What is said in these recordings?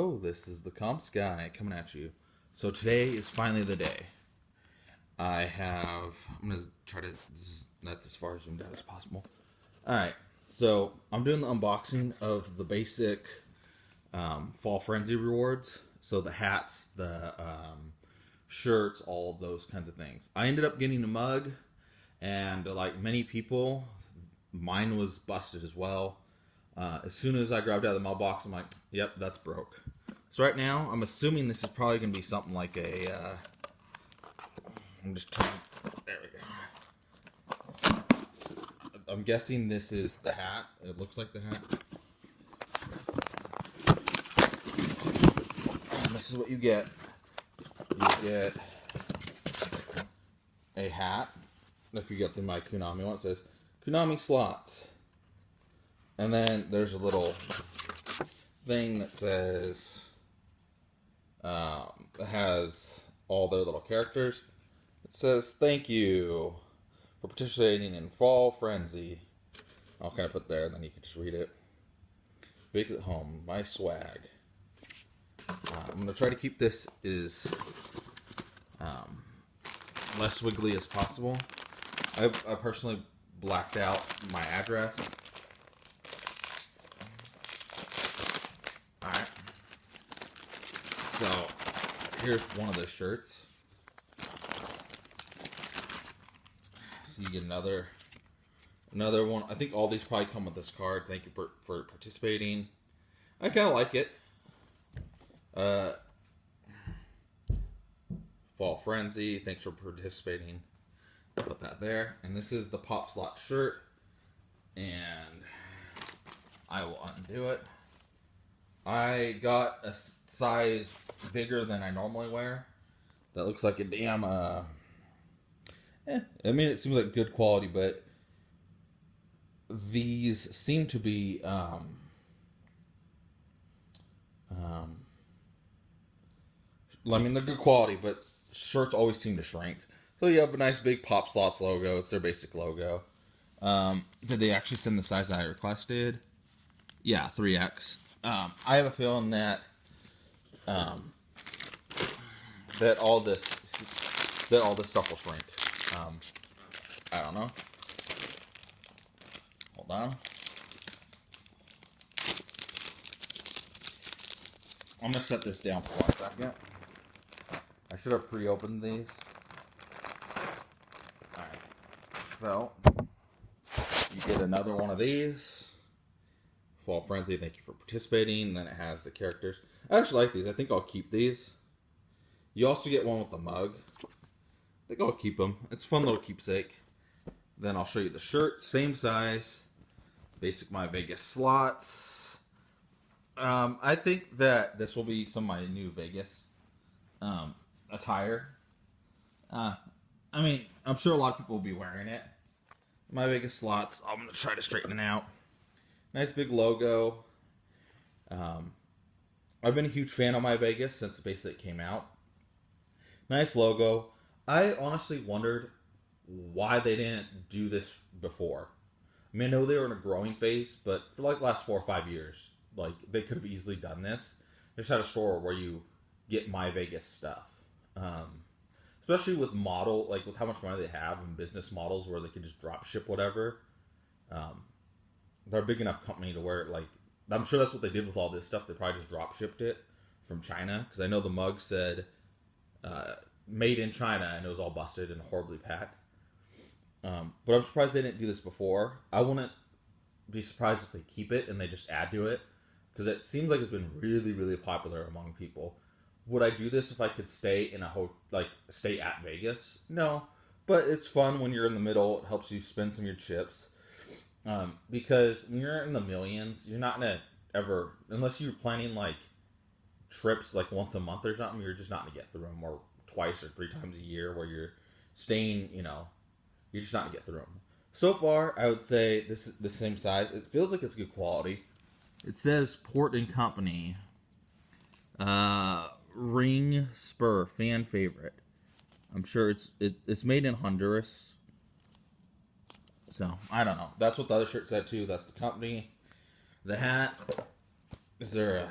Hello, this is TheCompsGuy coming at you. So today is finally the day. I'm going to try to, that's as far zoomed out as possible. Alright, so I'm doing the unboxing of the basic Fall Frenzy rewards. So the hats, the shirts, all of those kinds of things. I ended up getting a mug, and like many people, mine was busted as well. As soon as I grabbed out of the mailbox, I'm like, yep, that's broke. So right now, I'm assuming this is probably going to be something like a, I'm just trying, there we go. I'm guessing this is the hat. It looks like the hat. And this is what you get. You get a hat. If you get the My Konami one, it says Konami slots. And then there's a little thing that says, it has all their little characters. It says, thank you for participating in Fall Frenzy. I'll kind of put there, and then you can just read it. Big at home, my swag. I'm going to try to keep this as less wiggly as possible. I personally blacked out my address. Alright. So, here's one of the shirts. So you get another one. I think all these probably come with this card. Thank you for participating. I kind of like it. Fall Frenzy. Thanks for participating. Put that there. And this is the Pop Slot shirt. And I will undo it. I got a size bigger than I normally wear. That looks like a damn, I mean, it seems like good quality, but these seem to be, I mean, they're good quality, but shirts always seem to shrink. So you have a nice big Pop Slots logo. It's their basic logo. Did they actually send the size that I requested? Yeah, 3X. I have a feeling that that all this stuff will shrink. I don't know. Hold on. I'm gonna set this down for 1 second. I should have pre-opened these. Alright. So you get another one of these. Fall Frenzy, thank you for participating. And then it has the characters. I actually like these. I think I'll keep these. You also get one with the mug. I think I'll keep them. It's a fun little keepsake. Then I'll show you the shirt. Same size. Basic MyVegas slots. I think that this will be some of my new Vegas attire. I mean, I'm sure a lot of people will be wearing it. MyVegas slots. I'm going to try to straighten it out. Nice big logo. I've been a huge fan of MyVegas since basically it came out. Nice logo. I honestly wondered why they didn't do this before. I mean, I know they were in a growing phase, but for like the last 4 or 5 years, like they could have easily done this. They just had a store where you get MyVegas stuff. Especially with with how much money they have and business models where they could just drop ship whatever. They're a big enough company to where, like, I'm sure that's what they did with all this stuff. They probably just drop shipped it from China. Because I know the mug said made in China, and it was all busted and horribly packed. But I'm surprised they didn't do this before. I wouldn't be surprised if they keep it and they just add to it. Because it seems like it's been really, really popular among people. Would I do this if I could stay in stay at Vegas? No. But it's fun when you're in the middle. It helps you spend some of your chips. Because when you're in the millions, you're not gonna ever, unless you're planning like trips like once a month or something, you're just not gonna get through them, or twice or 3 times a year where you're staying, you're just not gonna get through them. So far, I would say this is the same size. It feels like it's good quality. It says Port and Company, Ring Spur, fan favorite. I'm sure it's made in Honduras. So, I don't know. That's what the other shirt said, too. That's the company. The hat. Is there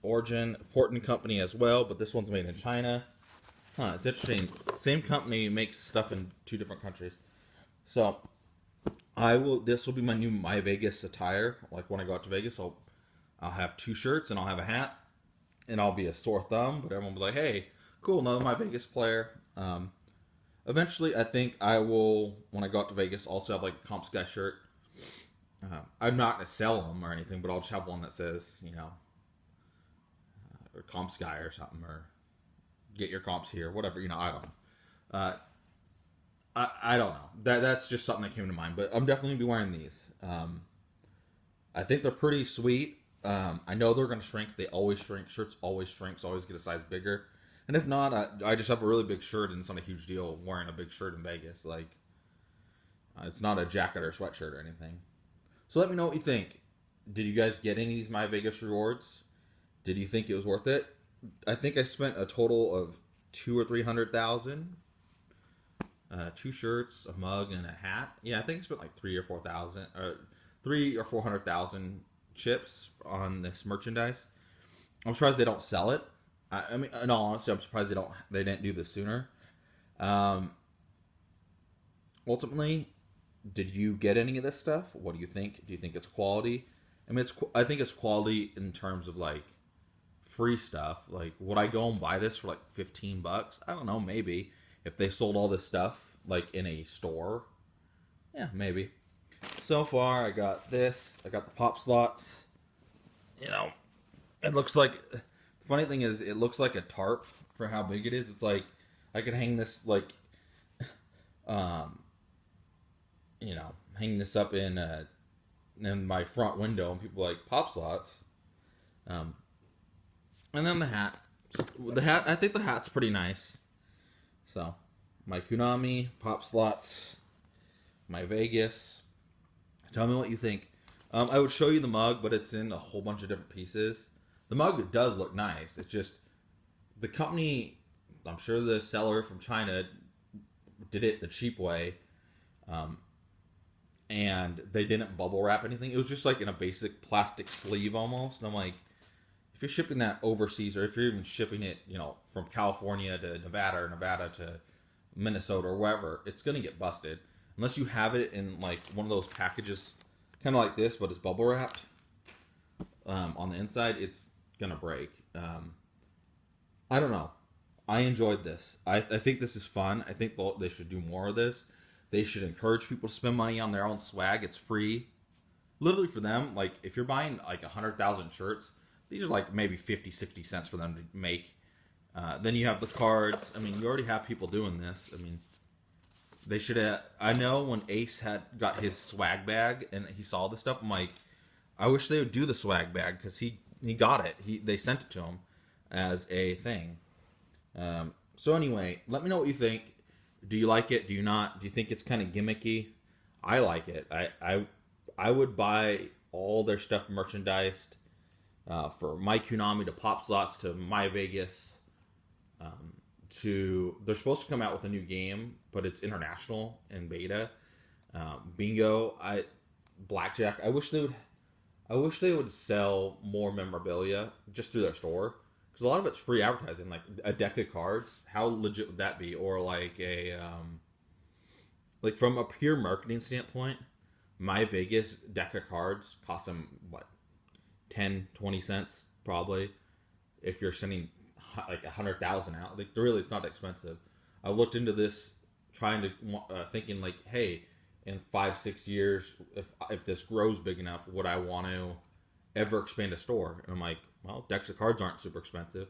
origin, important company as well, but this one's made in China. Huh, it's interesting. Same company makes stuff in 2 different countries. So this will be my new MyVegas attire. Like when I go out to Vegas, I'll have 2 shirts and I'll have a hat, and I'll be a sore thumb, but everyone will be like, hey, cool, another MyVegas player. Eventually, I think I will, when I go out to Vegas, also have like a CompsGuy shirt. I'm not going to sell them or anything, but I'll just have one that says, or CompsGuy or something, or get your comps here, whatever, I don't know. I don't know. That's just something that came to mind, but I'm definitely going to be wearing these. I think they're pretty sweet. I know they're going to shrink. They always shrink. Shirts always shrink, so always get a size bigger. And if not, I just have a really big shirt, and it's not a huge deal wearing a big shirt in Vegas. Like, it's not a jacket or sweatshirt or anything. So let me know what you think. Did you guys get any of these MyVegas rewards? Did you think it was worth it? I think I spent a total of $200,000 or $300,000. 2 shirts, a mug, and a hat. Yeah, I think I spent like $300,000 or $400,000 chips on this merchandise. I'm surprised they don't sell it. I mean, in all honesty, I'm surprised they didn't do this sooner. Ultimately, did you get any of this stuff? What do you think? Do you think it's quality? I mean, I think it's quality in terms of like free stuff. Like, would I go and buy this for like $15? I don't know, maybe. If they sold all this stuff like in a store, yeah, maybe. So far, I got this. I got the pop slots. It looks like. The funny thing is, it looks like a tarp for how big it is. It's like I could hang this like, hang this up in my front window, and people are like pop slots. And then the hat. I think the hat's pretty nice. So, my Konami, pop slots, MyVegas. Tell me what you think. I would show you the mug, but it's in a whole bunch of different pieces. The mug does look nice. It's just the company. I'm sure the seller from China did it the cheap way, and they didn't bubble wrap anything. It was just like in a basic plastic sleeve almost. And I'm like, if you're shipping that overseas, or if you're even shipping it, from California to Nevada or Nevada to Minnesota or wherever, it's gonna get busted unless you have it in like one of those packages, kind of like this, but it's bubble wrapped on the inside. It's gonna break. I don't know. I enjoyed this. I think this is fun. I think they should do more of this. They should encourage people to spend money on their own swag. It's free, literally for them. Like if you're buying like 100,000 shirts, these are like maybe 50, 60 cents for them to make. Then you have the cards. I mean, you already have people doing this. I mean, they should have. I know when Ace got his swag bag and he saw this stuff, I'm like, I wish they would do the swag bag because he got it. They sent it to him as a thing. So anyway, let me know what you think. Do you like it? Do you not? Do you think it's kind of gimmicky? I like it. I would buy all their stuff merchandised, for my Konami to pop slots to MyVegas. They're supposed to come out with a new game, but it's international and beta. Bingo, blackjack. I wish they would sell more memorabilia just through their store, because a lot of it's free advertising. Like a deck of cards, how legit would that be? Or like like from a pure marketing standpoint, MyVegas deck of cards cost them what, 10, 20 cents probably. If you're sending like 100,000 out, like really, it's not expensive. I looked into this, thinking like, hey, in 5-6 years, if this grows big enough, would I want to ever expand a store? And I'm like, well, decks of cards aren't super expensive.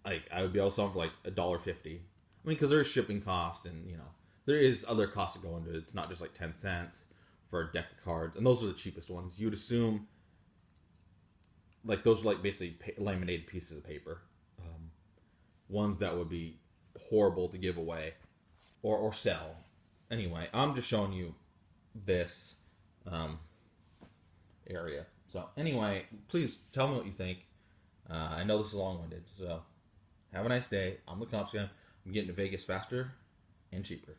Like I would be able to sell them for like $1.50. I mean, because there's shipping cost, and there is other costs that go into it. It's not just like 10 cents for a deck of cards, and those are the cheapest ones. You'd assume like those are like basically laminated pieces of paper, ones that would be horrible to give away or sell. Anyway, I'm just showing you this area. So anyway, please tell me what you think. I know this is long-winded, so have a nice day. I'm TheCompsGuy. I'm getting to Vegas faster and cheaper.